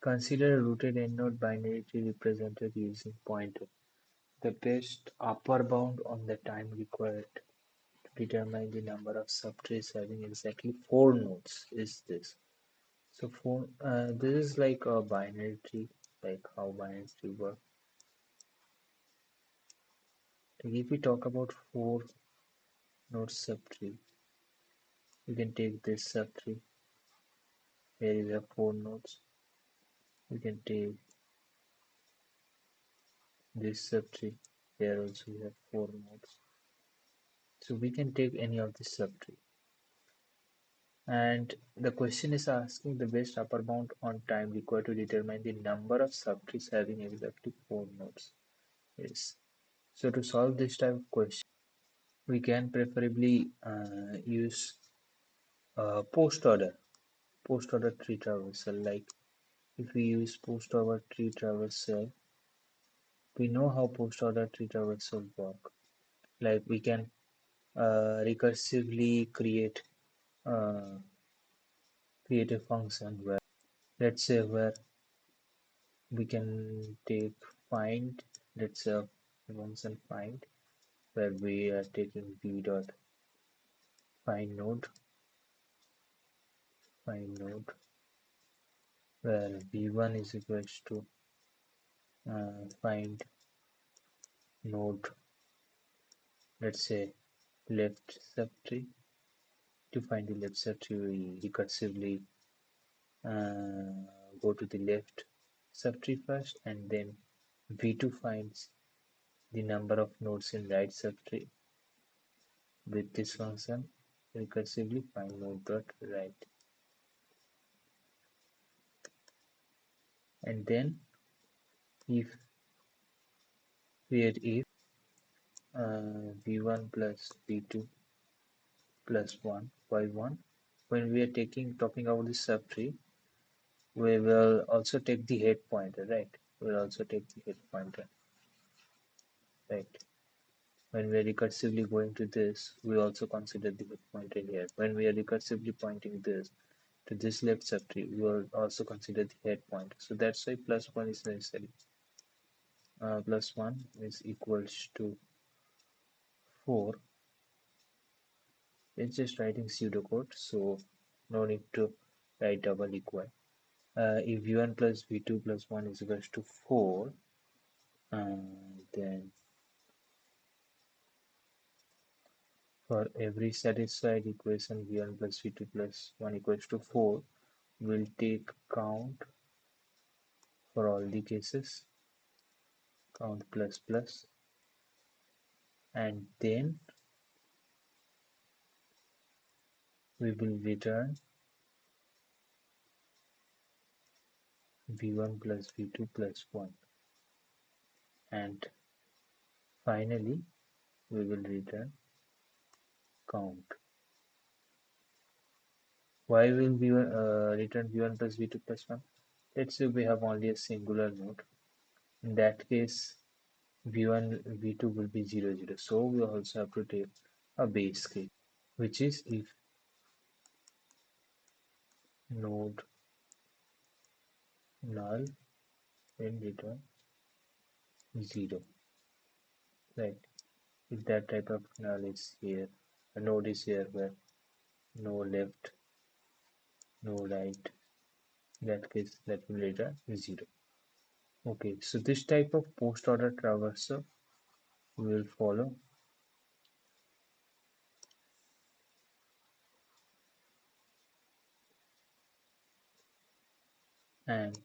Consider a rooted end-node binary tree represented using pointer. The best upper bound on the time required to determine the number of subtrees having exactly 4 nodes is this. So this is like a binary tree, like how binary tree work. Like if we talk about 4 node subtree, you can take this subtree. Here is a 4 nodes. You can take this subtree. Here also we have 4 nodes. So we can take any of this subtree. And the question is asking the best upper bound on time required to determine the number of subtrees having exactly 4 nodes. Yes. So to solve this type of question, we can preferably use post order tree traversal. Like if we use post order tree traversal, we know how post order tree traversal work. Like we can recursively uh, create a function where, let's say, where we can take find, let's say, a function find, where we are taking v dot find node, where v1 is equals to find node, let's say, left subtree. To find the left subtree, we recursively go to the left subtree first, and then v2 finds the number of nodes in right subtree. With this function, recursively find node dot right, and then if create if v1 plus v2 plus 1 y1. When we are talking about the subtree, we will also take the head pointer, right? We'll also take the head pointer, right? When we are recursively going to this, we also consider the head pointer here. When we are recursively pointing this to this left subtree, we will also consider the head pointer. So that's why plus 1 is necessary. Plus 1 is equals to 4. It's just writing pseudocode, so no need to write double equal. If v1 plus v2 plus 1 is equals to 4, then for every satisfied equation v1 plus v2 plus 1 equals to 4, we'll take count for all the cases, count plus plus, and then we will return v1 plus v2 plus 1, and finally we will return count. Why will we return v1 plus v2 plus 1? Let's say we have only a singular node. In that case, v1, v2 will be 0, 0. So we also have to take a base case, which is if node null, then return 0. Right? If that type of null is here, a node is here where no left, no right, in that case that will return 0. Okay, so this type of post order traversal we will follow, and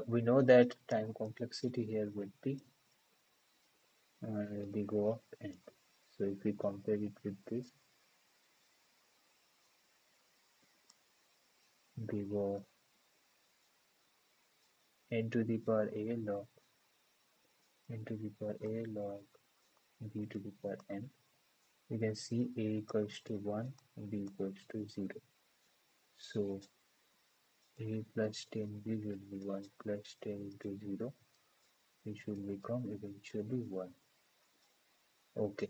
we know that time complexity here would be big O of n. So if we compare it with this, big O of n to the power a log n to the power a log b to the power n, we can see a equals to 1, b equals to 0. So a plus 10b will be 1 plus 10 into 0, which will become eventually 1. Okay.